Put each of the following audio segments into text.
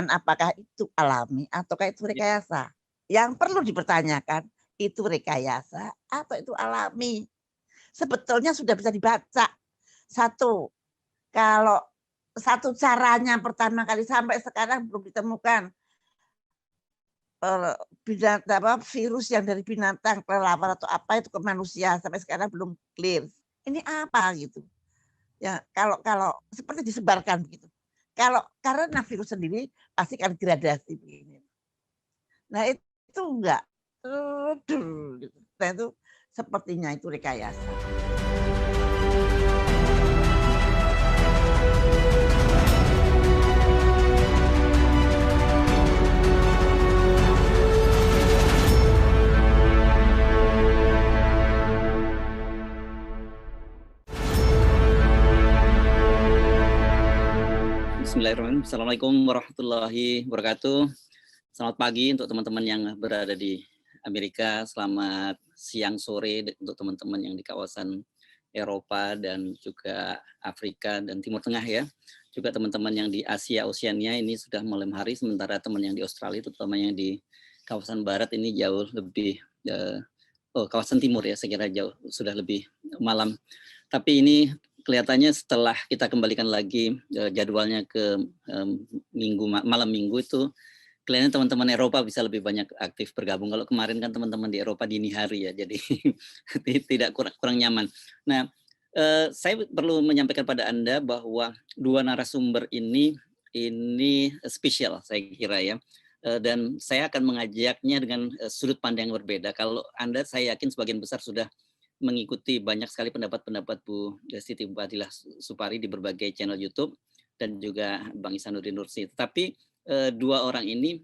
apakah itu alami ataukah itu Ya. rekayasa? Yang perlu dipertanyakan, itu rekayasa atau itu alami? Sebetulnya sudah bisa dibaca. Satu, kalau satu caranya pertama kali sampai sekarang belum ditemukan binatang apa, virus yang dari binatang kelelawar atau apa itu ke manusia sampai sekarang belum clear. Ini apa gitu? Ya kalau kalau seperti disebarkan begitu. Kalau karena virus sendiri pasti kan gradasi begini. Nah itu enggak. Gitu. Nah itu sepertinya itu rekayasa. Bismillahirrahmanirrahim. Assalamualaikum warahmatullahi wabarakatuh. Selamat pagi untuk teman-teman yang berada di Amerika. Selamat siang sore untuk teman-teman yang di kawasan Eropa dan juga Afrika dan Timur Tengah ya. Juga teman-teman yang di Asia, Oceania ini sudah malam hari, sementara teman yang di Australia, terutama yang di kawasan Barat ini jauh lebih, kawasan Timur ya, saya kira jauh sudah lebih malam. Tapi ini kelihatannya setelah kita kembalikan lagi jadwalnya ke malam minggu itu, kelihatannya teman-teman Eropa bisa lebih banyak aktif bergabung. Kalau kemarin kan teman-teman di Eropa dini hari ya, jadi tidak kurang nyaman. Nah, saya perlu menyampaikan pada Anda bahwa dua narasumber ini spesial saya kira ya. Dan saya akan mengajaknya dengan sudut pandang yang berbeda. Kalau Anda, saya yakin sebagian besar sudah mengikuti banyak sekali pendapat-pendapat Bu Siti Fadilah Supari di berbagai channel YouTube dan juga Bang Ihsanuddin Nursi. Tapi dua orang ini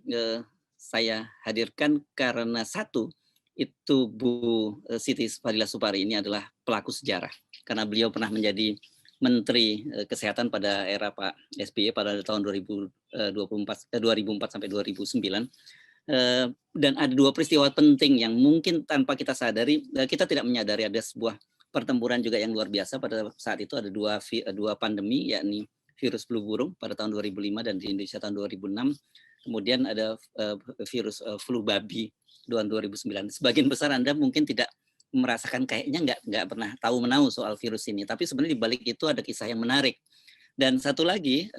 saya hadirkan karena satu, itu Bu Siti Fadilah Supari ini adalah pelaku sejarah karena beliau pernah menjadi Menteri Kesehatan pada era Pak SBY pada tahun 2004 sampai 2009. Dan ada dua peristiwa penting yang mungkin tanpa kita sadari, kita tidak menyadari ada sebuah pertempuran juga yang luar biasa pada saat itu. Ada dua pandemi, yakni virus flu burung pada tahun 2005 dan di Indonesia tahun 2006. Kemudian ada virus flu babi tahun 2009. Sebagian besar Anda mungkin tidak merasakan, kayaknya nggak pernah tahu menahu soal virus ini. Tapi sebenarnya di balik itu ada kisah yang menarik. Dan satu lagi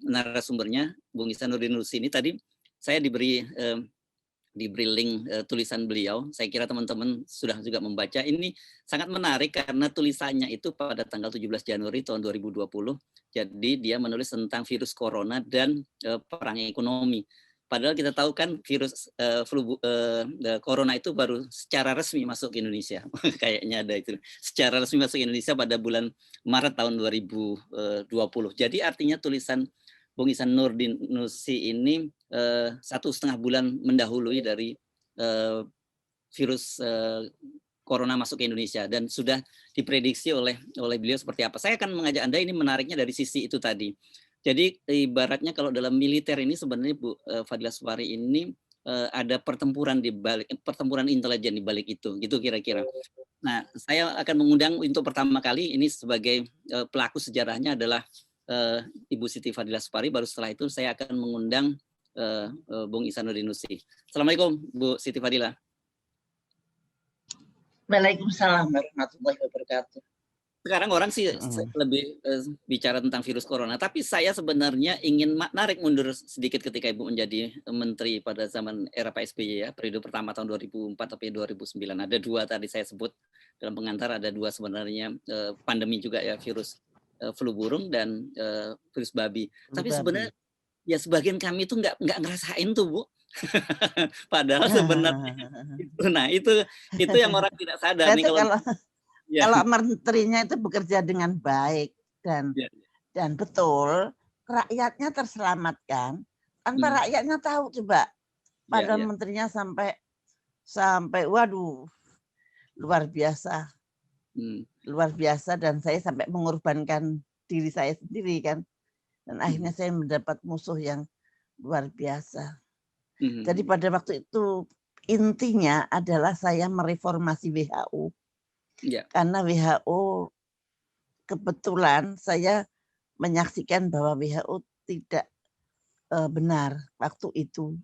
narasumbernya, Bung Ihsanuddin Nursi ini tadi saya diberi link tulisan beliau. Saya kira teman-teman sudah juga membaca. Ini sangat menarik karena tulisannya itu pada tanggal 17 Januari tahun 2020. Jadi dia menulis tentang virus corona dan perang ekonomi. Padahal kita tahu kan virus corona itu baru secara resmi masuk ke Indonesia. Kayaknya ada itu. Secara resmi masuk ke Indonesia pada bulan Maret tahun 2020. Jadi artinya tulisan Bung Ihsanuddin Nursi ini 1,5 bulan mendahului dari virus corona masuk ke Indonesia dan sudah diprediksi oleh beliau seperti apa. Saya akan mengajak Anda, ini menariknya dari sisi itu tadi. Jadi ibaratnya kalau dalam militer ini sebenarnya Bu Fadilah Supari ini ada pertempuran intelijen di balik itu, gitu kira-kira. Nah, saya akan mengundang untuk pertama kali ini sebagai pelaku sejarahnya adalah Ibu Siti Fadilah Supari. Baru setelah itu saya akan mengundang Bung Ihsanuddin Nursi. Assalamualaikum Bu Siti Fadilah. Waalaikumsalam warahmatullahi wabarakatuh. Sekarang orang sih lebih bicara tentang virus corona, tapi saya sebenarnya ingin narik mundur sedikit ketika Ibu menjadi menteri pada zaman era Pak SBY ya, periode pertama tahun 2004 sampai 2009. Ada dua tadi saya sebut dalam pengantar, ada dua sebenarnya pandemi juga ya, virus flu burung dan virus babi. Tapi sebenarnya ya sebagian kami itu nggak ngerasain tuh Bu. Padahal sebenarnya itu yang orang tidak sadar nih kalau menterinya itu bekerja dengan baik dan betul, rakyatnya terselamatkan tanpa rakyatnya tahu. Coba padahal menterinya sampai waduh luar biasa. Luar biasa, dan saya sampai mengorbankan diri saya sendiri kan. Dan akhirnya saya mendapat musuh yang luar biasa. Jadi pada waktu itu intinya adalah saya mereformasi WHO. Karena WHO, kebetulan saya menyaksikan bahwa WHO tidak benar waktu itu,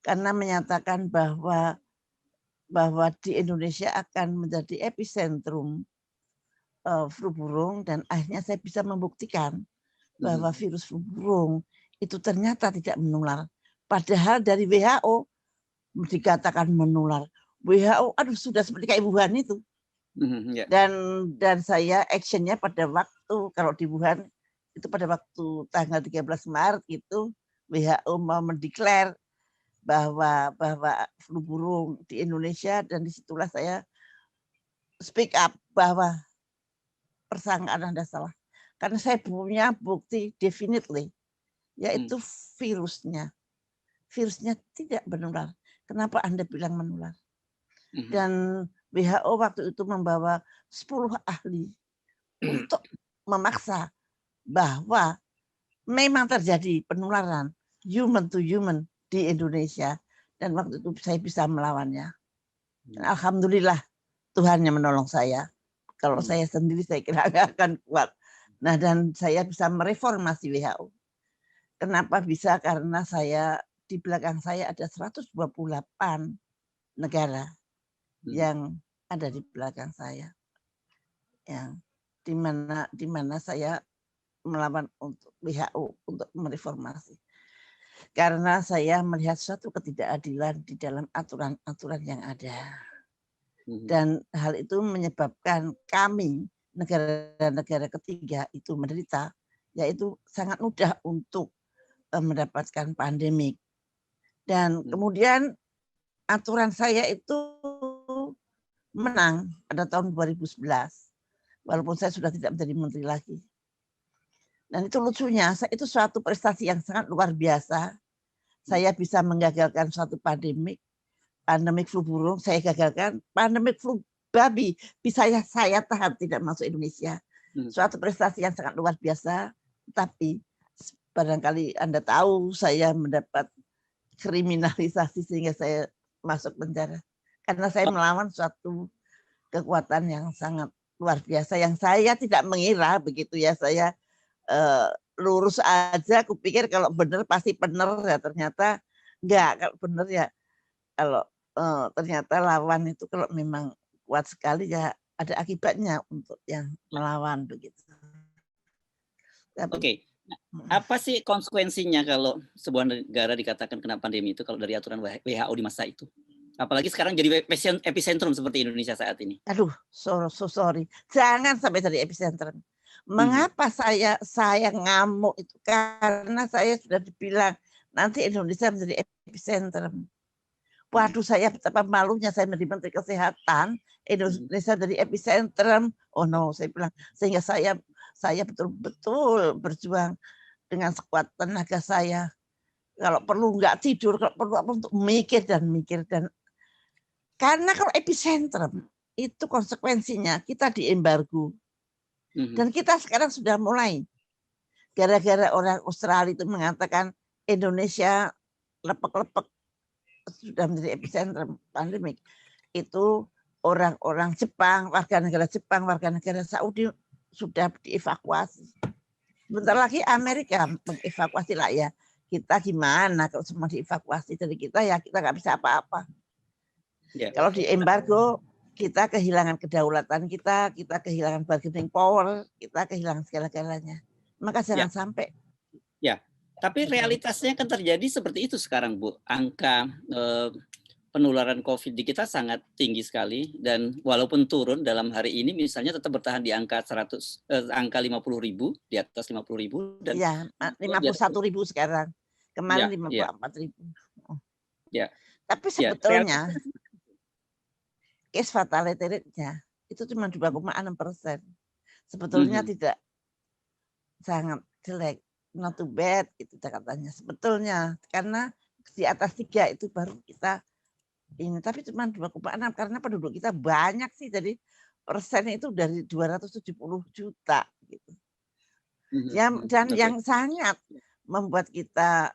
karena menyatakan bahwa di Indonesia akan menjadi epicentrum flu burung, dan akhirnya saya bisa membuktikan bahwa virus flu burung itu ternyata tidak menular. Padahal dari WHO dikatakan menular. WHO, aduh sudah seperti kayak Wuhan itu. Dan saya actionnya pada waktu, kalau di Wuhan itu pada waktu tanggal 13 Maret itu WHO mau mendeklar bahwa flu burung di Indonesia, dan disitulah saya speak up bahwa persangkaan Anda salah. Karena saya punya bukti definitely, yaitu virusnya. Virusnya tidak menular. Kenapa Anda bilang menular? Dan WHO waktu itu membawa 10 ahli untuk memaksa bahwa memang terjadi penularan human to human di Indonesia, dan waktu itu saya bisa melawannya. Dan alhamdulillah Tuhan yang menolong saya. Kalau saya sendiri saya kira nggak akan kuat. Nah, dan saya bisa mereformasi WHO. Kenapa bisa? Karena saya di belakang saya ada 128 negara yang ada di belakang saya, yang di mana saya melawan untuk WHO untuk mereformasi. Karena saya melihat suatu ketidakadilan di dalam aturan-aturan yang ada. Dan hal itu menyebabkan kami, negara-negara ketiga itu menderita, yaitu sangat mudah untuk mendapatkan pandemik. Dan kemudian aturan saya itu menang pada tahun 2011, walaupun saya sudah tidak menjadi menteri lagi. Dan itu lucunya, itu suatu prestasi yang sangat luar biasa. Saya bisa menggagalkan suatu pandemik flu burung, saya gagalkan. Pandemik flu babi bisa saya tahan tidak masuk Indonesia. Suatu prestasi yang sangat luar biasa. Tapi barangkali Anda tahu saya mendapat kriminalisasi sehingga saya masuk penjara. Karena saya melawan suatu kekuatan yang sangat luar biasa yang saya tidak mengira begitu ya. Saya lurus aja, aku pikir kalau benar pasti benar, ya ternyata enggak. Kalau benar ya, kalau ternyata lawan itu kalau memang kuat sekali ya ada akibatnya untuk yang melawan begitu. Oke. Apa sih konsekuensinya kalau sebuah negara dikatakan kena pandemi itu kalau dari aturan WHO di masa itu? Apalagi sekarang jadi epicentrum seperti Indonesia saat ini. Aduh, so sorry. Jangan sampai jadi epicentrum. Mengapa saya ngamuk itu? Karena saya sudah dibilang nanti Indonesia menjadi epicentrum. Waduh, saya betapa malunya saya menjadi Menteri Kesehatan, Indonesia jadi epicentrum. Oh no, saya bilang, sehingga saya betul-betul berjuang dengan sekuat tenaga saya. Kalau perlu nggak tidur, kalau perlu apa untuk mikir dan karena kalau epicentrum itu konsekuensinya kita diembargo. Dan kita sekarang sudah mulai. Gara-gara orang Australia itu mengatakan Indonesia lepek-lepek sudah menjadi epicentrum pandemik. Itu orang-orang Jepang, warga negara Jepang, warga negara Saudi sudah dievakuasi. Bentar lagi Amerika mengevakuasi lah ya. Kita gimana kalau semua dievakuasi dari kita ya kita nggak bisa apa-apa. Ya. Kalau di embargo kita kehilangan kedaulatan kita kehilangan bargaining power, kita kehilangan segala-galanya. Maka jangan sampai. Ya, tapi realitasnya kan terjadi seperti itu sekarang, Bu. Angka penularan COVID di kita sangat tinggi sekali, dan walaupun turun dalam hari ini misalnya tetap bertahan di angka 50.000, di atas 50.000 dan ya 51.000 sekarang. Kemarin 54.000. Ya. Tapi sebetulnya case fatality rate-nya itu cuma 2,6%. Sebetulnya tidak sangat jelek, not too bad gitu katanya. Sebetulnya karena di atas 3 itu baru kita ini, tapi cuma 2,6 karena penduduk kita banyak sih, jadi persennya itu dari 270 juta gitu. Dan yang sangat membuat kita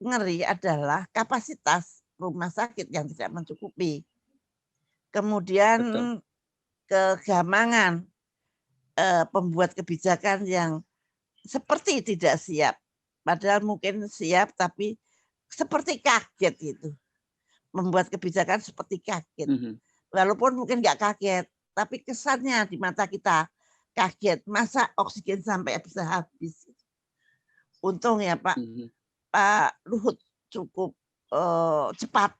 ngeri adalah kapasitas rumah sakit yang tidak mencukupi. Kemudian kegamangan pembuat kebijakan yang seperti tidak siap Padahal mungkin siap, tapi seperti kaget gitu. Membuat kebijakan seperti kaget. Walaupun mungkin nggak kaget, tapi kesannya di mata kita kaget. Masa oksigen sampai bisa habis. Untung ya Pak Luhut cukup cepat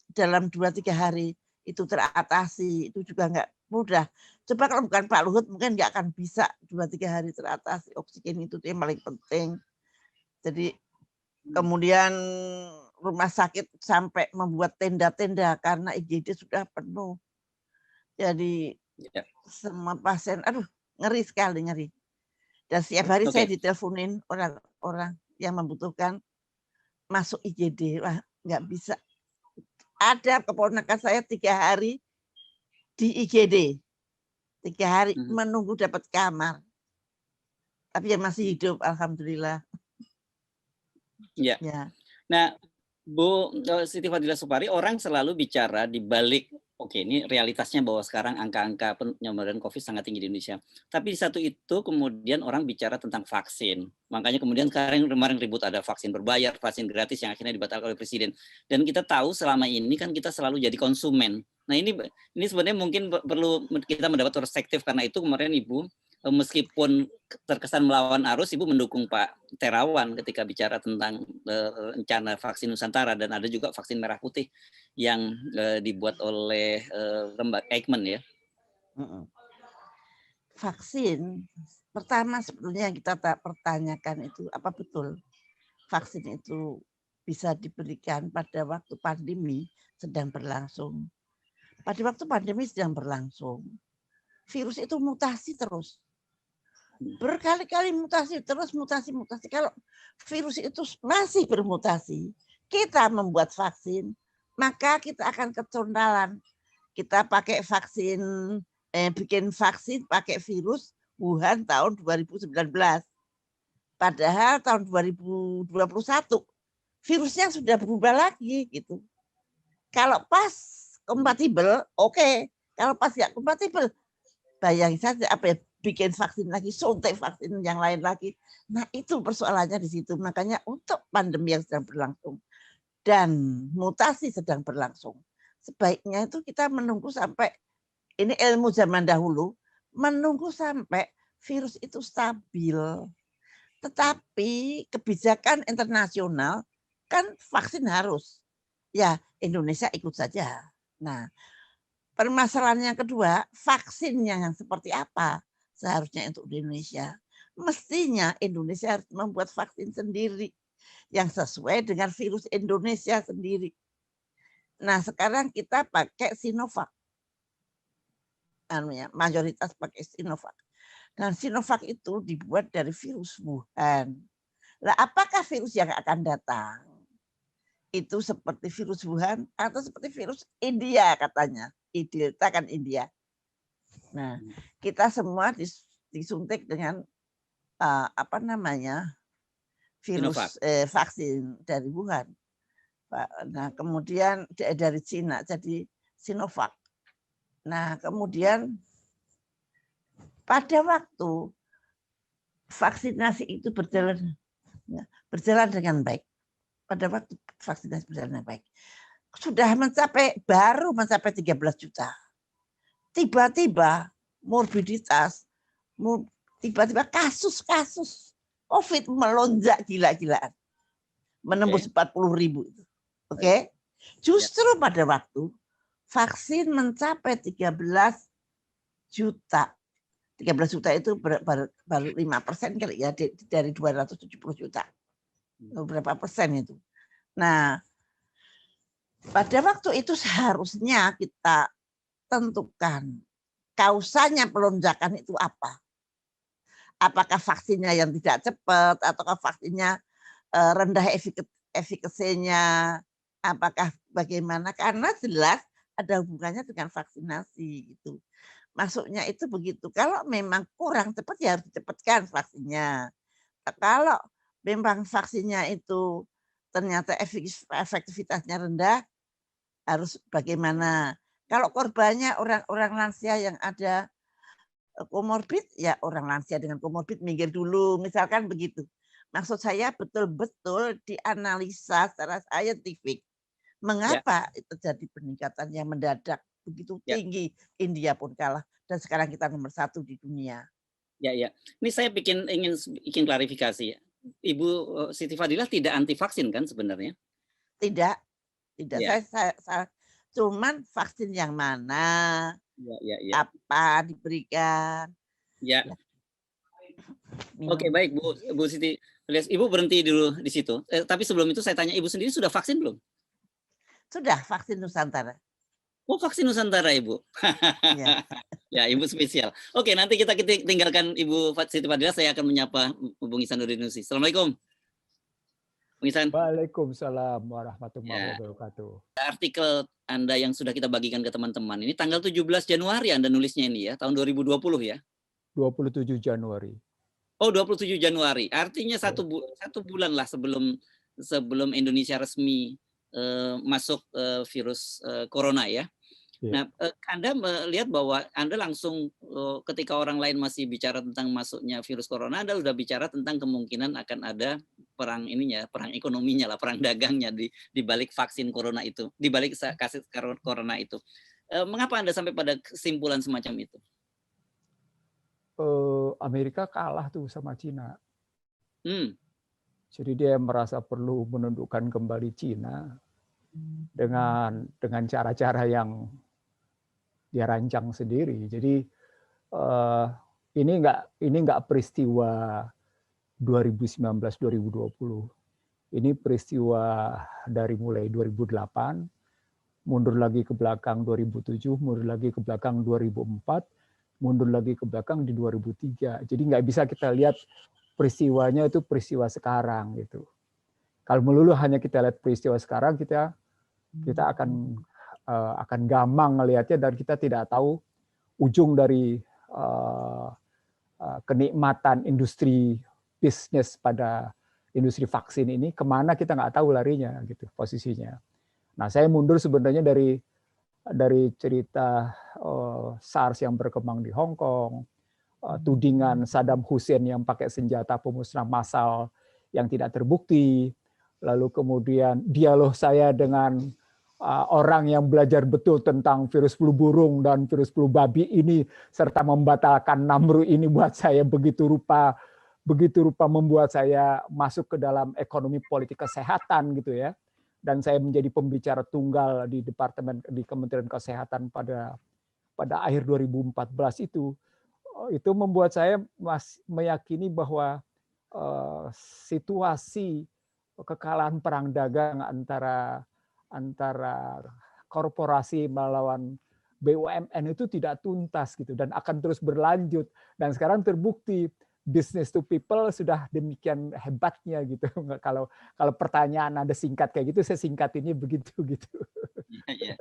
dalam 2-3 hari itu teratasi. Itu juga nggak mudah. Coba kalau bukan Pak Luhut mungkin nggak akan bisa 2-3 hari teratasi. Oksigen itu yang paling penting. Jadi kemudian rumah sakit sampai membuat tenda-tenda karena IGD sudah penuh. Jadi semua pasien, aduh ngeri sekali, ngeri. Dan setiap hari saya diteleponin orang-orang yang membutuhkan masuk IGD. Wah, nggak bisa. Ada keponakan saya 3 hari di IGD. 3 hari menunggu dapat kamar. Tapi yang masih hidup, alhamdulillah. Ya. Nah, Bu Siti Fadila Supari, orang selalu bicara di balik, oke, ini realitasnya bahwa sekarang angka-angka penyebaran COVID sangat tinggi di Indonesia. Tapi di satu itu kemudian orang bicara tentang vaksin. Makanya kemudian sekarang kemarin ribut ada vaksin berbayar, vaksin gratis yang akhirnya dibatalkan oleh Presiden. Dan kita tahu selama ini kan kita selalu jadi konsumen. Nah ini sebenarnya mungkin perlu kita mendapat perspektif, karena itu kemarin Ibu meskipun terkesan melawan arus, Ibu mendukung Pak Terawan ketika bicara tentang rencana vaksin Nusantara, dan ada juga vaksin merah putih yang dibuat oleh lembaga Eijkman ya. Vaksin pertama sebetulnya yang kita pertanyakan itu apa betul vaksin itu bisa diberikan pada waktu pandemi sedang berlangsung. Pada waktu pandemi sedang berlangsung, virus itu mutasi terus. Berkali-kali mutasi terus, mutasi. Kalau virus itu masih bermutasi, kita membuat vaksin, maka kita akan kecondaan. Kita pakai vaksin, bikin vaksin pakai virus Wuhan tahun 2019. Padahal tahun 2021 virusnya sudah berubah lagi gitu. Kalau pas kompatibel, oke. Kalau pas nggak kompatibel, bayangin saja apa ya, bikin vaksin lagi, suntik vaksin yang lain lagi. Nah itu persoalannya di situ. Makanya untuk pandemi yang sedang berlangsung dan mutasi sedang berlangsung, sebaiknya itu kita menunggu sampai, ini ilmu zaman dahulu, menunggu sampai virus itu stabil. Tetapi kebijakan internasional kan vaksin harus. Ya Indonesia ikut saja. Nah permasalahan yang kedua, vaksin yang seperti apa seharusnya untuk Indonesia. Mestinya Indonesia harus membuat vaksin sendiri yang sesuai dengan virus Indonesia sendiri. Nah sekarang kita pakai Sinovac. Mayoritas pakai Sinovac. Dan Sinovac itu dibuat dari virus Wuhan. Nah, apakah virus yang akan datang itu seperti virus Wuhan atau seperti virus India katanya? Delta kan India. Nah, kita semua disuntik dengan virus vaksin dari Wuhan. Nah, kemudian dari Cina jadi Sinovac. Nah, kemudian pada waktu vaksinasi itu berjalan dengan baik. Pada waktu vaksinasi berjalan dengan baik, baru mencapai 13 juta. Tiba-tiba morbiditas, tiba-tiba kasus COVID melonjak gila-gilaan, menembus 40.000. Oke. Justru pada waktu vaksin mencapai 13 juta. 13 juta itu baru 5% kali ya dari 270 juta. Berapa persen itu? Nah, pada waktu itu seharusnya kita tentukan kausanya pelonjakan itu apa. Apakah vaksinnya yang tidak cepat, ataukah vaksinnya rendah efikasinya, apakah bagaimana? Karena jelas ada hubungannya dengan vaksinasi gitu. Masuknya itu begitu. Kalau memang kurang cepat ya harus dicepatkan vaksinnya. Kalau memang vaksinnya itu ternyata efektivitasnya rendah, harus bagaimana? Kalau korbannya orang-orang lansia yang ada komorbid, ya orang lansia dengan komorbid minggir dulu, misalkan begitu. maksud saya betul-betul dianalisa secara saintifik. Mengapa terjadi peningkatan yang mendadak begitu tinggi, India pun kalah, dan sekarang kita nomor 1 di dunia. Ya. Ini saya ingin klarifikasi ya. Ibu Siti Fadilah tidak anti vaksin kan sebenarnya? Tidak. Saya cuman vaksin yang mana, apa diberikan. Ya. Oke, baik Bu Siti. Ibu berhenti dulu di situ. Tapi sebelum itu saya tanya, Ibu sendiri sudah vaksin belum? Sudah, vaksin Nusantara. Oh, vaksin Nusantara, Ibu. Ya. Ya, Ibu spesial. Oke, nanti kita tinggalkan Ibu Siti Fadilah, saya akan menyapa Bung Ihsanuddin Nursi. Assalamualaikum. Bung Ihsan. Waalaikumsalam warahmatullahi wabarakatuh. Artikel Anda yang sudah kita bagikan ke teman-teman, ini tanggal 17 Januari Anda nulisnya ini ya, tahun 2020 ya? 27 Januari. Oh, 27 Januari. Artinya satu bulan lah sebelum Indonesia resmi masuk virus corona ya. Nah, Anda melihat bahwa Anda langsung ketika orang lain masih bicara tentang masuknya virus corona, Anda sudah bicara tentang kemungkinan akan ada perang ekonominya lah, perang dagangnya di balik vaksin corona itu, di balik kasus corona itu. Mengapa Anda sampai pada kesimpulan semacam itu? Amerika kalah tuh sama Cina. Jadi dia merasa perlu menundukkan kembali Cina dengan cara-cara yang dia rancang sendiri. Jadi ini enggak peristiwa 2019-2020. Ini peristiwa dari mulai 2008, mundur lagi ke belakang 2007, mundur lagi ke belakang 2004, mundur lagi ke belakang di 2003. Jadi nggak bisa kita lihat peristiwanya itu peristiwa sekarang gitu. Kalau melulu hanya kita lihat peristiwa sekarang, kita akan gampang melihatnya dan kita tidak tahu ujung dari kenikmatan industri bisnis pada industri vaksin ini kemana, kita nggak tahu larinya gitu posisinya. Nah, saya mundur sebenarnya dari cerita SARS yang berkembang di Hong Kong, tudingan Saddam Hussein yang pakai senjata pemusnah massal yang tidak terbukti, lalu kemudian dialog saya dengan orang yang belajar betul tentang virus flu burung dan virus flu babi ini, serta membatalkan Namru ini buat saya begitu rupa membuat saya masuk ke dalam ekonomi politik kesehatan gitu ya. Dan saya menjadi pembicara tunggal di Kementerian Kesehatan pada akhir 2014 itu membuat saya meyakini bahwa situasi kekalahan perang dagang antara korporasi melawan BUMN itu tidak tuntas gitu dan akan terus berlanjut, dan sekarang terbukti business to people sudah demikian hebatnya gitu. Kalau pertanyaan Anda singkat kayak gitu, saya singkat ini begitu gitu. Ya.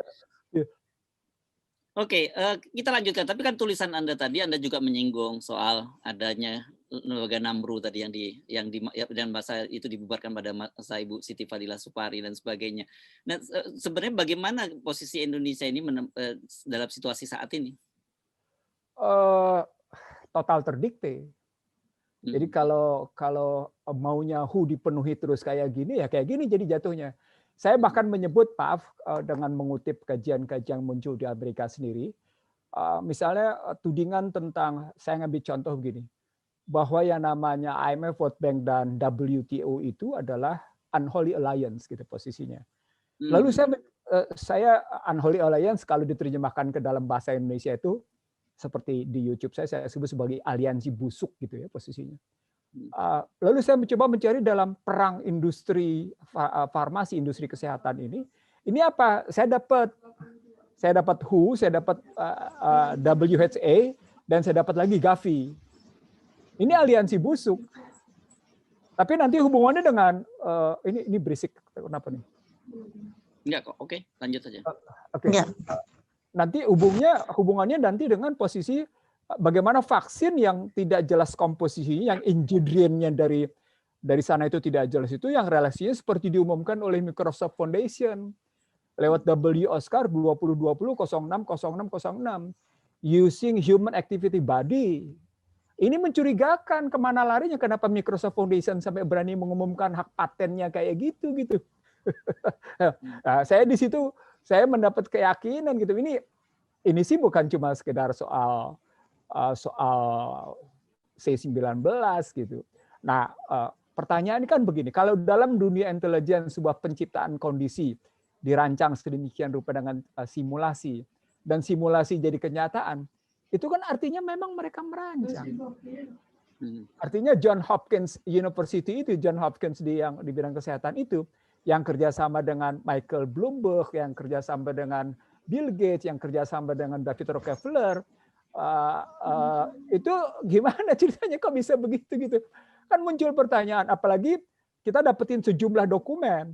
Oke, kita lanjutkan. Tapi kan tulisan Anda tadi, Anda juga menyinggung soal adanya lembaga Namru tadi yang masa itu dibubarkan pada masa Ibu Siti Fadilah Supari dan sebagainya. Nah, sebenarnya bagaimana posisi Indonesia ini dalam situasi saat ini? Total terdikte. Jadi kalau maunya WHO dipenuhi terus kayak gini, ya kayak gini jadi jatuhnya. Saya bahkan menyebut, dengan mengutip kajian-kajian muncul di Amerika sendiri, misalnya tudingan tentang, saya ngambil contoh begini, bahwa yang namanya IMF, World Bank, dan WTO itu adalah unholy alliance gitu posisinya. Lalu saya unholy alliance kalau diterjemahkan ke dalam bahasa Indonesia itu seperti di YouTube saya sebut sebagai aliansi busuk gitu ya posisinya. Lalu saya mencoba mencari dalam perang industri farmasi, industri kesehatan ini apa? Saya dapat WHO, saya dapat WHA, dan saya dapat lagi Gavi. Ini aliansi busuk. Tapi nanti hubungannya dengan ini berisik, kenapa nih? Enggak kok, oke, lanjut saja. Oke. Nanti hubungannya nanti dengan posisi bagaimana vaksin yang tidak jelas komposisinya, yang ingredient-nya dari sana itu tidak jelas, itu yang relasinya seperti diumumkan oleh Microsoft Foundation lewat WOSCAR 2020-06-06-06 using human activity body Ini mencurigakan, kemana larinya, kenapa Microsoft Foundation sampai berani mengumumkan hak patennya kayak gitu. Nah, saya di situ saya mendapat keyakinan gitu. Ini sih bukan cuma sekedar soal C19 gitu. Nah, pertanyaan kan begini, kalau dalam dunia intelijen sebuah penciptaan kondisi dirancang sedemikian rupa dengan simulasi, dan simulasi jadi kenyataan, itu kan artinya memang mereka merancang. Artinya John Hopkins University itu, John Hopkins yang di bidang kesehatan itu, yang kerjasama dengan Michael Bloomberg, yang kerjasama dengan Bill Gates, yang kerjasama dengan David Rockefeller, itu gimana ceritanya kok bisa begitu gitu? Kan muncul pertanyaan, apalagi kita dapetin sejumlah dokumen.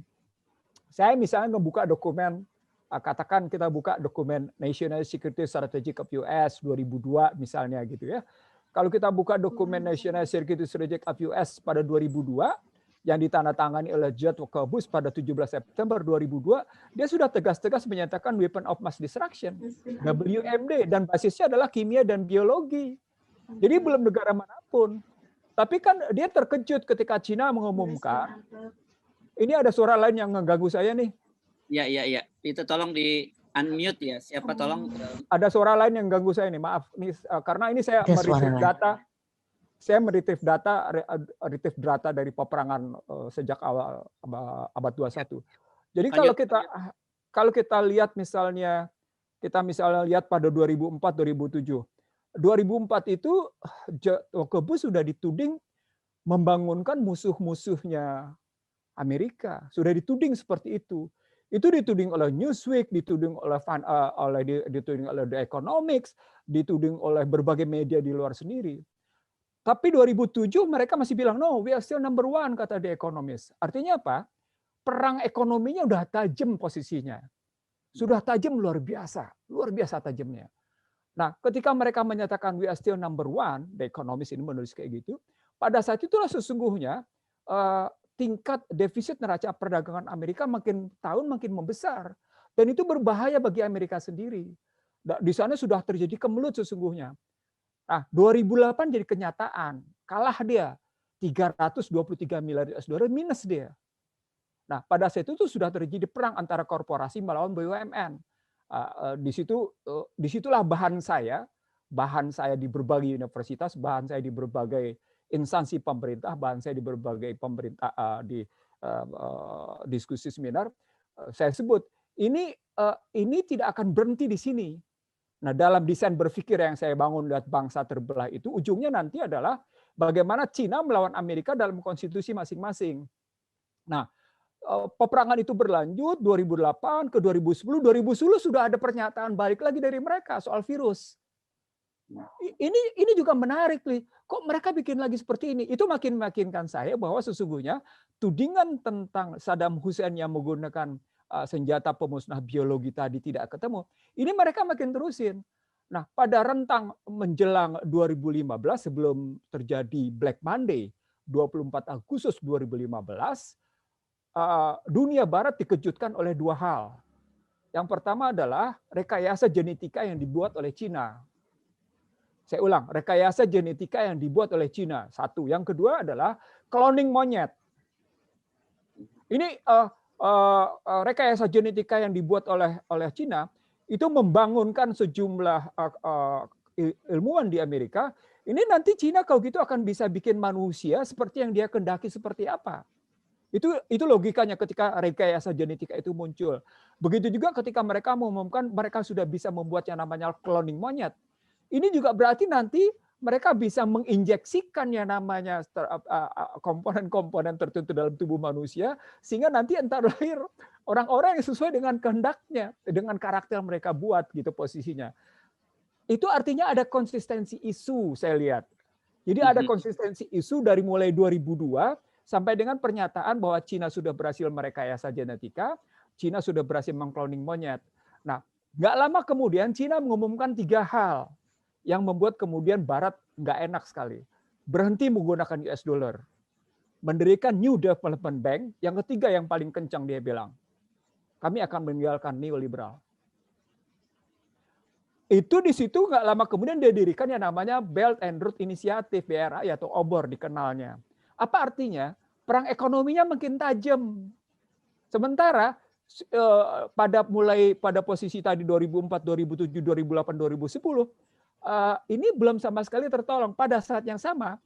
Saya misalnya ngebuka dokumen, katakan kita buka dokumen National Security Strategy of US 2002 misalnya gitu ya. Kalau kita buka dokumen National Security Strategy of US pada 2002 yang ditandatangani oleh George Walker Bush pada 17 September 2002, dia sudah tegas-tegas menyatakan weapon of mass destruction, WMD, dan basisnya adalah kimia dan biologi. Jadi belum negara manapun. Tapi kan dia terkejut ketika Cina mengumumkan. Ini ada suara lain yang mengganggu saya nih. Iya. Itu tolong di unmute ya. Siapa tolong? Ada suara lain yang ganggu saya nih. Maaf, karena ini saya meretrieve data. Saya meretrieve data dari peperangan sejak awal abad 21. Jadi kalau kita lihat misalnya lihat pada 2004 2007. 2004 itu Walker Bush sudah dituding membangunkan musuh-musuhnya Amerika, sudah dituding seperti itu. Itu dituding oleh Newsweek, dituding oleh The Economics, dituding oleh berbagai media di luar sendiri. Tapi 2007 mereka masih bilang, no, we are still number one, kata The Economist. Artinya apa? Perang ekonominya udah tajam posisinya. Sudah tajam luar biasa tajamnya. Nah, ketika mereka menyatakan we are still number one, The Economist ini menulis kayak gitu, pada saat itulah sesungguhnya tingkat defisit neraca perdagangan Amerika makin tahun makin membesar. Dan itu berbahaya bagi Amerika sendiri. Di sana sudah terjadi kemelut sesungguhnya. Nah, 2008 jadi kenyataan. Kalah dia. 323 miliar US dollar minus dia. Nah, pada saat itu sudah terjadi perang antara korporasi melawan BUMN. Disitulah bahan saya di berbagai universitas, bahan saya di berbagai instansi pemerintah, bahan saya di berbagai diskusi seminar, saya sebut ini tidak akan berhenti di sini. Nah, dalam desain berpikir yang saya bangun lihat bangsa terbelah itu, ujungnya nanti adalah bagaimana Cina melawan Amerika dalam konstitusi masing-masing. Nah, peperangan itu berlanjut 2008 ke 2010. 2010 sudah ada pernyataan balik lagi dari mereka soal virus. Ini juga menarik nih. Kok mereka bikin lagi seperti ini? Itu makin meyakinkan saya bahwa sesungguhnya tudingan tentang Saddam Hussein yang menggunakan senjata pemusnah biologi tadi tidak ketemu. Ini mereka makin terusin. Nah, pada rentang menjelang 2015 sebelum terjadi Black Monday, 24 Agustus 2015, dunia barat dikejutkan oleh dua hal. Yang pertama adalah rekayasa genetika yang dibuat oleh Cina. Saya ulang, rekayasa genetika yang dibuat oleh Cina. Satu. Yang kedua adalah cloning monyet. Ini rekayasa genetika yang dibuat oleh Cina itu membangunkan sejumlah ilmuwan di Amerika. Ini nanti Cina kalau gitu akan bisa bikin manusia seperti yang dia kehendaki seperti apa. Itu logikanya ketika rekayasa genetika itu muncul. Begitu juga ketika mereka mengumumkan mereka sudah bisa membuat yang namanya cloning monyet. Ini juga berarti nanti mereka bisa menginjeksikan yang namanya komponen-komponen tertentu dalam tubuh manusia, sehingga nanti entar lahir orang-orang yang sesuai dengan kehendaknya, dengan karakter mereka buat gitu posisinya. Itu artinya ada konsistensi isu, saya lihat. Jadi ada konsistensi isu dari mulai 2002 sampai dengan pernyataan bahwa Cina sudah berhasil merekayasa genetika, Cina sudah berhasil mengkloning monyet. Nah, nggak lama kemudian Cina mengumumkan 3 hal yang membuat kemudian Barat nggak enak sekali. Berhenti menggunakan US dollar. Mendirikan New Development Bank. Yang ketiga yang paling kencang dia bilang, kami akan meninggalkan neoliberal. Itu di situ nggak lama kemudian dia dirikan yang namanya Belt and Road Initiative, BRI atau OBOR dikenalnya. Apa artinya? Perang ekonominya makin tajam. Sementara pada posisi tadi 2004, 2007, 2008, 2010 ini belum sama sekali tertolong. Pada saat yang sama,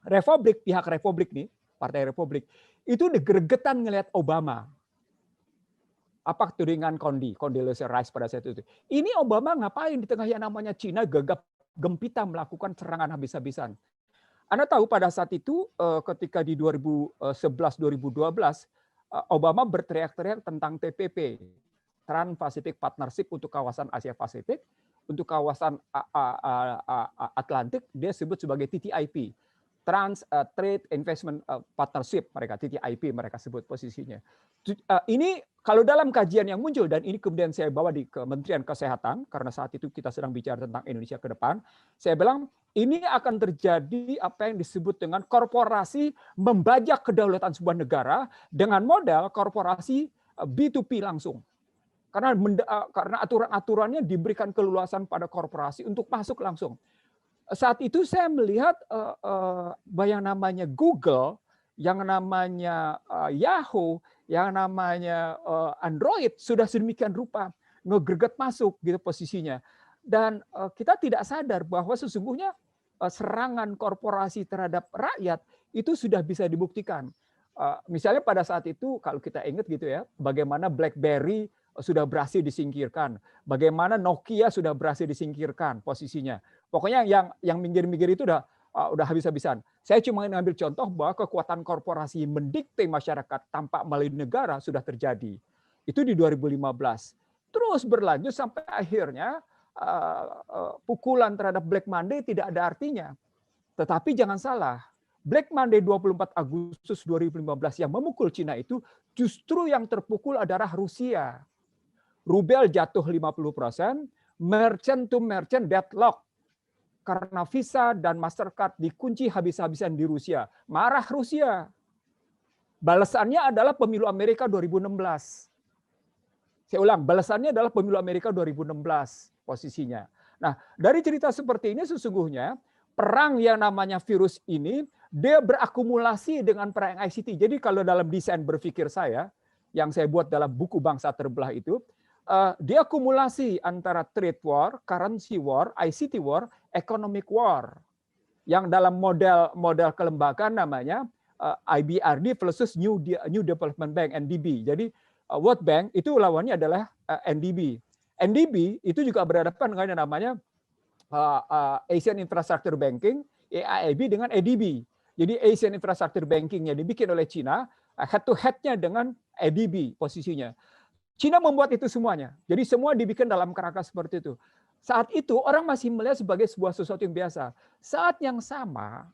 pihak Republik nih, Partai Republik itu gregetan ngelihat Obama. Apa tudingan Condoleezza Rice pada saat itu. Ini Obama ngapain di tengah yang namanya Cina gegap gempita melakukan serangan habis-habisan. Anda tahu pada saat itu ketika di 2011-2012 Obama berteriak-teriak tentang TPP, Trans-Pacific Partnership untuk kawasan Asia Pasifik, untuk kawasan Atlantik dia sebut sebagai TTIP, Trans Trade Investment Partnership, mereka TTIP mereka sebut posisinya. Ini kalau dalam kajian yang muncul, dan ini kemudian saya bawa di Kementerian Kesehatan, karena saat itu kita sedang bicara tentang Indonesia ke depan, saya bilang ini akan terjadi apa yang disebut dengan korporasi membajak kedaulatan sebuah negara dengan model korporasi B2P langsung. Karena aturan-aturannya diberikan keleluasan pada korporasi untuk masuk langsung. Saat itu saya melihat yang namanya Google, yang namanya Yahoo, yang namanya Android sudah sedemikian rupa ngegreget masuk gitu posisinya. Dan kita tidak sadar bahwa sesungguhnya serangan korporasi terhadap rakyat itu sudah bisa dibuktikan. Misalnya pada saat itu kalau kita ingat gitu ya, bagaimana BlackBerry sudah berhasil disingkirkan, bagaimana Nokia sudah berhasil disingkirkan posisinya. Pokoknya yang minggir-minggir itu udah habis-habisan. Saya cuma mengambil contoh bahwa kekuatan korporasi mendikte masyarakat tanpa melalui negara sudah terjadi. Itu di 2015. Terus berlanjut sampai akhirnya pukulan terhadap Black Monday tidak ada artinya. Tetapi jangan salah, Black Monday 24 Agustus 2015 yang memukul Cina itu justru yang terpukul adalah Rusia. Rubel jatuh 50%, merchant to merchant deadlock. Karena Visa dan Mastercard dikunci habis-habisan di Rusia. Marah Rusia. Balasannya adalah pemilu Amerika 2016. Saya ulang, balasannya adalah pemilu Amerika 2016 posisinya. Nah, dari cerita seperti ini sesungguhnya perang yang namanya virus ini dia berakumulasi dengan perang ICT. Jadi kalau dalam desain berpikir saya yang saya buat dalam buku Bangsa Terbelah itu, dia akumulasi antara trade war, currency war, ICT war, economic war. Yang dalam model kelembagaan namanya IBRD versus New Development Bank, NDB. Jadi World Bank itu lawannya adalah NDB. NDB itu juga berhadapan dengan yang namanya Asian Infrastructure Banking, AIIB dengan ADB. Jadi Asian Infrastructure Banking yang dibikin oleh China, head to head-nya dengan ADB posisinya. China membuat itu semuanya. Jadi semua dibikin dalam kerangka seperti itu. Saat itu orang masih melihat sebagai sebuah sesuatu yang biasa. Saat yang sama,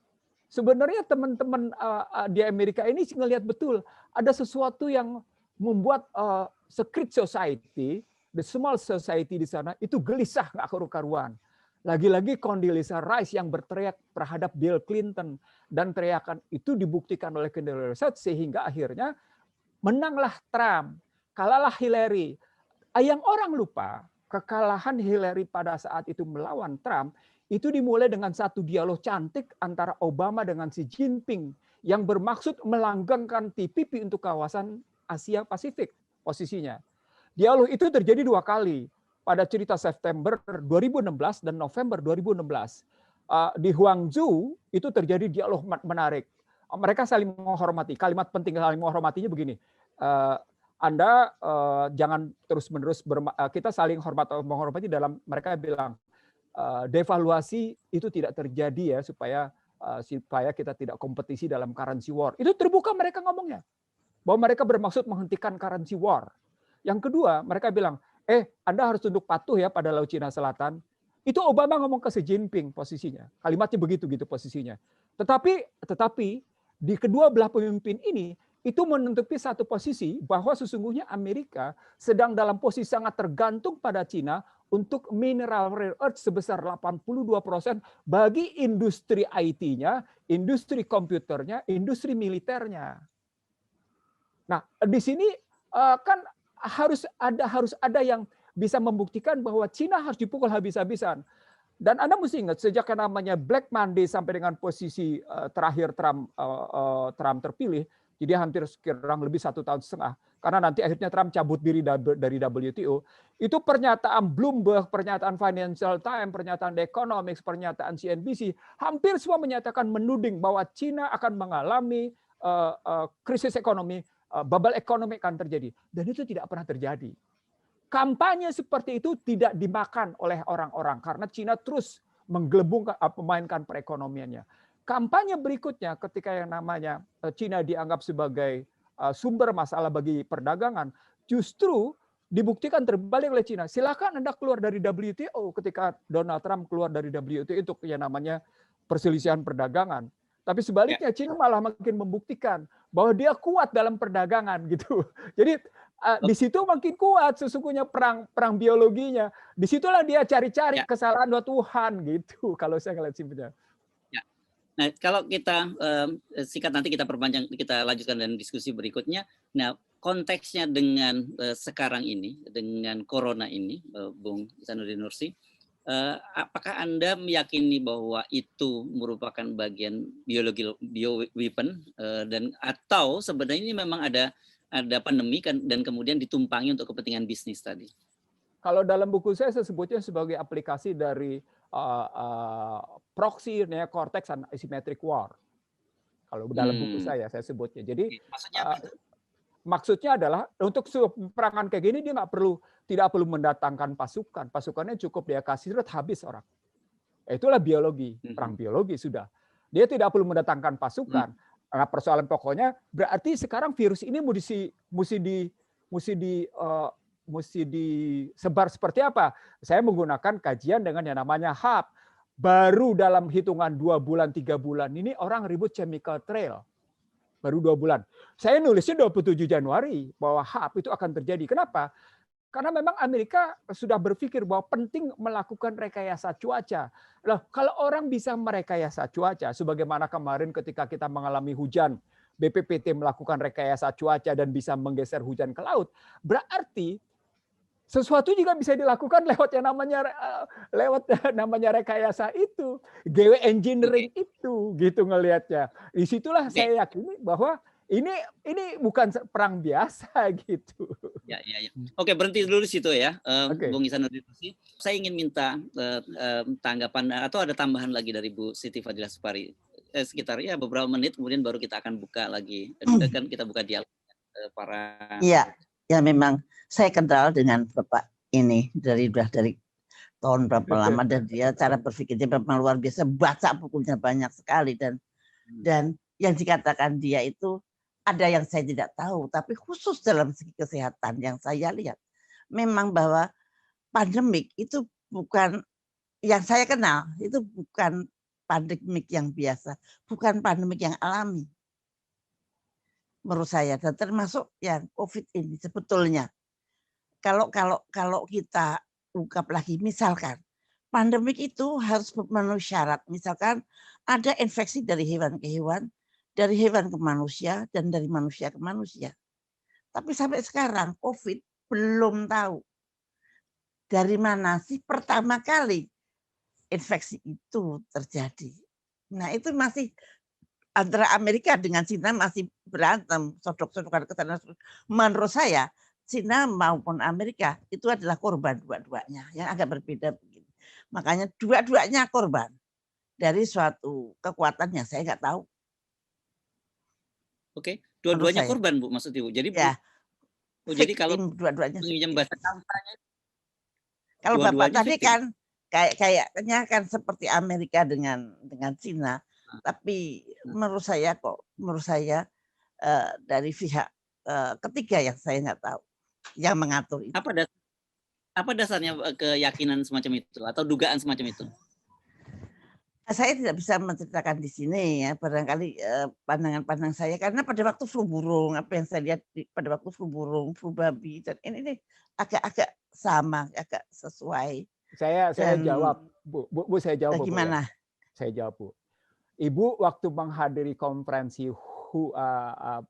sebenarnya teman-teman di Amerika ini ngelihat betul ada sesuatu yang membuat secret society, the small society di sana itu gelisah nggak karu-karuan. Lagi-lagi Condoleezza Rice yang berteriak terhadap Bill Clinton dan teriakan itu dibuktikan oleh Condoleezza sehingga akhirnya menanglah Trump. Kalahlah Hillary. Yang orang lupa, kekalahan Hillary pada saat itu melawan Trump, itu dimulai dengan satu dialog cantik antara Obama dengan Xi Jinping yang bermaksud melanggengkan TPP untuk kawasan Asia Pasifik posisinya. Dialog itu terjadi 2 kali, pada cerita September 2016 dan November 2016. Di Guangzhou itu terjadi dialog menarik. Mereka saling menghormati. Kalimat penting saling menghormatinya begini. Anda jangan terus-menerus kita saling menghormati dalam mereka bilang devaluasi itu tidak terjadi ya supaya kita tidak kompetisi dalam currency war. Itu terbuka mereka ngomongnya. Bahwa mereka bermaksud menghentikan currency war. Yang kedua, mereka bilang, Anda harus tunduk patuh ya pada Laut Cina Selatan. Itu Obama ngomong ke Xi Jinping posisinya. Kalimatnya begitu posisinya. Tetapi di kedua belah pemimpin ini itu menutupi satu posisi bahwa sesungguhnya Amerika sedang dalam posisi sangat tergantung pada Cina untuk mineral rare earth sebesar 82% bagi industri IT-nya, industri komputernya, industri militernya. Nah, di sini kan harus ada yang bisa membuktikan bahwa Cina harus dipukul habis-habisan. Dan Anda mesti ingat, sejak yang namanya Black Monday sampai dengan posisi terakhir Trump terpilih, jadi hampir kurang lebih 1,5 tahun, karena nanti akhirnya Trump cabut diri dari WTO, itu pernyataan Bloomberg, pernyataan Financial Times, pernyataan The Economist, pernyataan CNBC, hampir semua menyatakan menuding bahwa Cina akan mengalami krisis ekonomi, bubble ekonomi akan terjadi. Dan itu tidak pernah terjadi. Kampanye seperti itu tidak dimakan oleh orang-orang karena Cina terus memainkan perekonomiannya. Kampanye berikutnya ketika yang namanya Cina dianggap sebagai sumber masalah bagi perdagangan, justru dibuktikan terbalik oleh Cina. Silakan Anda keluar dari WTO ketika Donald Trump keluar dari WTO untuk yang namanya perselisihan perdagangan. Tapi sebaliknya Cina malah makin membuktikan bahwa dia kuat dalam perdagangan gitu. Jadi di situ makin kuat sesungguhnya perang biologinya. Disitulah dia cari-cari kesalahan Tuhan gitu. Kalau saya ngeliat simpelnya. Nah, kalau kita singkat nanti kita perpanjang, kita lanjutkan dan diskusi berikutnya. Nah, konteksnya dengan sekarang ini, dengan corona ini, Bung Ihsanuddin Nursi, apakah Anda meyakini bahwa itu merupakan bagian bioweapon dan atau sebenarnya ini memang ada pandemi kan dan kemudian ditumpangi untuk kepentingan bisnis tadi? Kalau dalam buku saya sebutnya sebagai aplikasi dari proxy, cortex and asymmetric war. Kalau dalam buku saya sebutnya. Jadi maksudnya adalah untuk perangan kayak gini dia tidak perlu mendatangkan pasukan. Pasukannya cukup dia kasih habis orang. Itulah biologi, perang biologi sudah. Dia tidak perlu mendatangkan pasukan. Nah, persoalan pokoknya berarti sekarang virus ini mesti disebar seperti apa? Saya menggunakan kajian dengan yang namanya HAP. Baru dalam hitungan 2 bulan, 3 bulan ini orang ribut chemical trail. Baru 2 bulan. Saya nulisnya 27 Januari bahwa HAP itu akan terjadi. Kenapa? Karena memang Amerika sudah berpikir bahwa penting melakukan rekayasa cuaca. Loh, kalau orang bisa merekayasa cuaca, sebagaimana kemarin ketika kita mengalami hujan, BPPT melakukan rekayasa cuaca dan bisa menggeser hujan ke laut, berarti sesuatu juga bisa dilakukan lewat yang namanya rekayasa itu, geoengineering itu, gitu ngelihatnya. Disitulah saya yakini bahwa ini bukan perang biasa gitu. Ya. Oke, berhenti dulu di situ ya, Bung Ihsanuddin Nursi. Saya ingin minta tanggapan atau ada tambahan lagi dari Bu Siti Fadila Supari. Sekitar beberapa menit, kemudian baru kita akan buka lagi. Kan kita buka dialog para. Iya, ya memang saya kenal dengan Bapak ini dari tahun berapa lama dan dia cara berpikirnya memang luar biasa. Baca bukunya banyak sekali dan yang dikatakan dia itu ada yang saya tidak tahu, tapi khusus dalam segi kesehatan yang saya lihat memang bahwa pandemik itu bukan yang saya kenal, itu bukan pandemik yang biasa, bukan pandemik yang alami menurut saya, dan termasuk yang COVID ini sebetulnya. Kalau kita ungkap lagi, misalkan pandemik itu harus memenuhi syarat, misalkan ada infeksi dari hewan ke hewan, dari hewan ke manusia, dan dari manusia ke manusia. Tapi sampai sekarang COVID belum tahu dari mana sih pertama kali infeksi itu terjadi. Nah itu masih antara Amerika dengan Cina masih berantem, sodok-sodokan ke sana. Menurut saya, Cina maupun Amerika itu adalah korban dua-duanya, yang agak berbeda begini. Makanya dua-duanya korban dari suatu kekuatan yang saya nggak tahu. Oke, dua-duanya korban, Bu, maksud Ibu. Jadi ya, jadi kalau dua-duanya kalau Bapak tadi victim. kan kayaknya kan seperti Amerika dengan Cina, tapi menurut saya dari pihak ketiga yang saya nggak tahu yang mengatur itu. Apa dasarnya keyakinan semacam itu atau dugaan semacam itu? Saya tidak bisa menceritakan di sini ya, barangkali pandangan saya karena pada waktu flu burung, apa yang saya lihat pada waktu flu burung, flu babi, dan ini agak sama, agak sesuai. Saya jawab, Bu, saya jawab. Bagaimana? Ya. Saya jawab, Bu. Ibu waktu menghadiri konferensi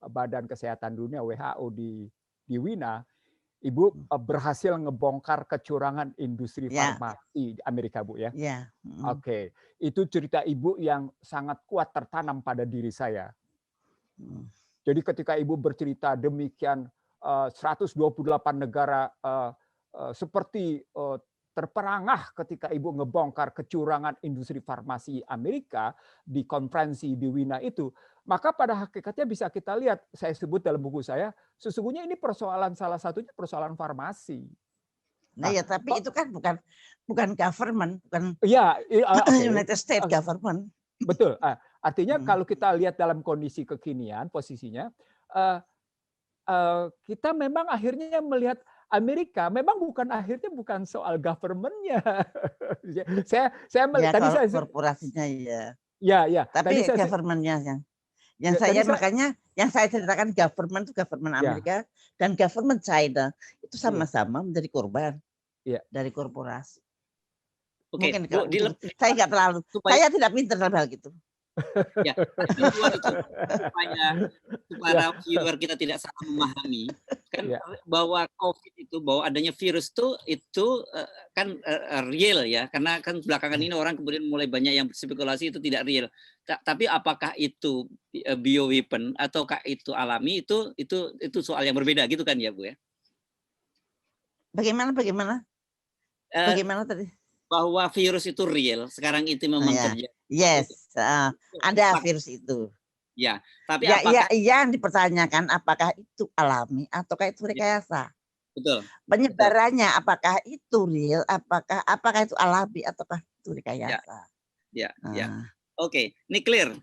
Badan Kesehatan Dunia WHO di Wina, Ibu berhasil ngebongkar kecurangan industri farmasi di Amerika, Bu, ya? Ya. Oke, itu cerita Ibu yang sangat kuat tertanam pada diri saya. Jadi ketika Ibu bercerita demikian 128 negara seperti terperangah ketika Ibu ngebongkar kecurangan industri farmasi Amerika di konferensi di Wina itu, maka pada hakikatnya bisa kita lihat, saya sebut dalam buku saya, sesungguhnya ini persoalan salah satunya persoalan farmasi. Nah ya, tapi itu kan bukan government, bukan United States government. Betul. Artinya kalau kita lihat dalam kondisi kekinian posisinya, kita memang akhirnya melihat Amerika memang bukan soal government-nya. saya melihat tadi saya korporasinya ya. Ya. Tapi government-nya yang saya ceritakan government itu government Amerika dan government China itu sama-sama menjadi korban dari korporasi. Oke, mungkin saya nggak terlalu, saya tidak pintar dalam hal gitu. Ya, supaya viewer kita tidak salah memahami kan bahwa COVID itu, bahwa adanya virus itu kan real ya, karena kan belakangan ini orang kemudian mulai banyak yang berspekulasi itu tidak real. Tapi apakah itu bioweapon ataukah itu alami, itu soal yang berbeda gitu kan ya, Bu ya? Bagaimana tadi? Bahwa virus itu real, sekarang itu memang terjadi. Yes, ada virus itu. Ya, tapi apakah yang dipertanyakan apakah itu alami ataukah itu rekayasa? Betul. Penyebarannya apakah itu real, apakah itu alami ataukah itu rekayasa? Ya. Oke, ini clear.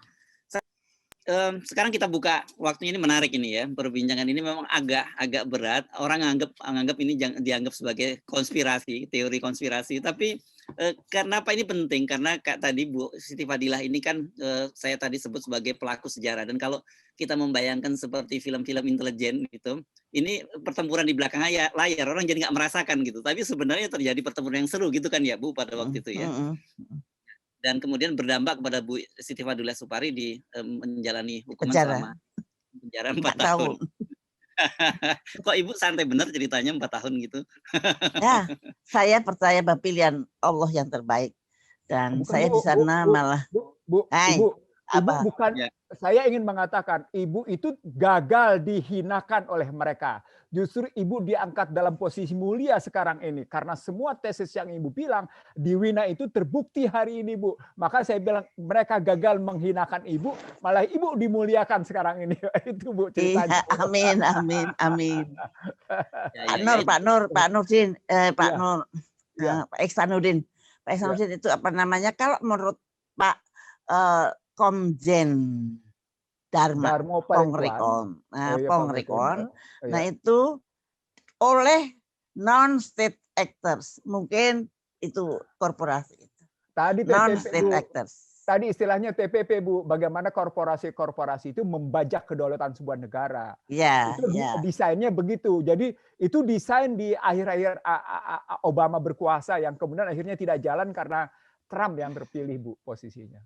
Sekarang kita buka, waktunya ini menarik ini ya, perbincangan ini memang agak berat. Orang anggap ini dianggap sebagai konspirasi, teori konspirasi. Tapi kenapa ini penting? Karena tadi Bu Siti Fadilah ini kan saya tadi sebut sebagai pelaku sejarah. Dan kalau kita membayangkan seperti film-film intelijen gitu, ini pertempuran di belakang layar, orang jadi nggak merasakan gitu. Tapi sebenarnya terjadi pertempuran yang seru gitu kan ya Bu pada waktu itu ya. Dan kemudian berdampak kepada Bu Siti Fadilah Supari di menjalani hukuman selama penjara 4 tahun. Kok Ibu santai bener ceritanya 4 tahun gitu? Ya, saya percaya bahwa pilihan Allah yang terbaik. Dan saya di sana malah Ibu bukan, saya ingin mengatakan Ibu itu gagal dihinakan oleh mereka. Justru Ibu diangkat dalam posisi mulia sekarang ini. Karena semua tesis yang Ibu bilang di Wina itu terbukti hari ini, Bu. Maka saya bilang mereka gagal menghinakan Ibu, malah Ibu dimuliakan sekarang ini. Itu Bu ceritanya. Amin. Pak Nurdin, Pak Ihsanuddin. Pak Ihsanuddin itu apa namanya? Kalau menurut Pak Komjen Darmo Pongrekon. Nah itu oleh non-state actors, mungkin itu korporasi itu. Non-state actors. Tadi istilahnya TPP, Bu, bagaimana korporasi-korporasi itu membajak kedaulatan sebuah negara. Desainnya begitu. Jadi itu desain di akhir-akhir Obama berkuasa yang kemudian akhirnya tidak jalan karena Trump yang terpilih, Bu, posisinya.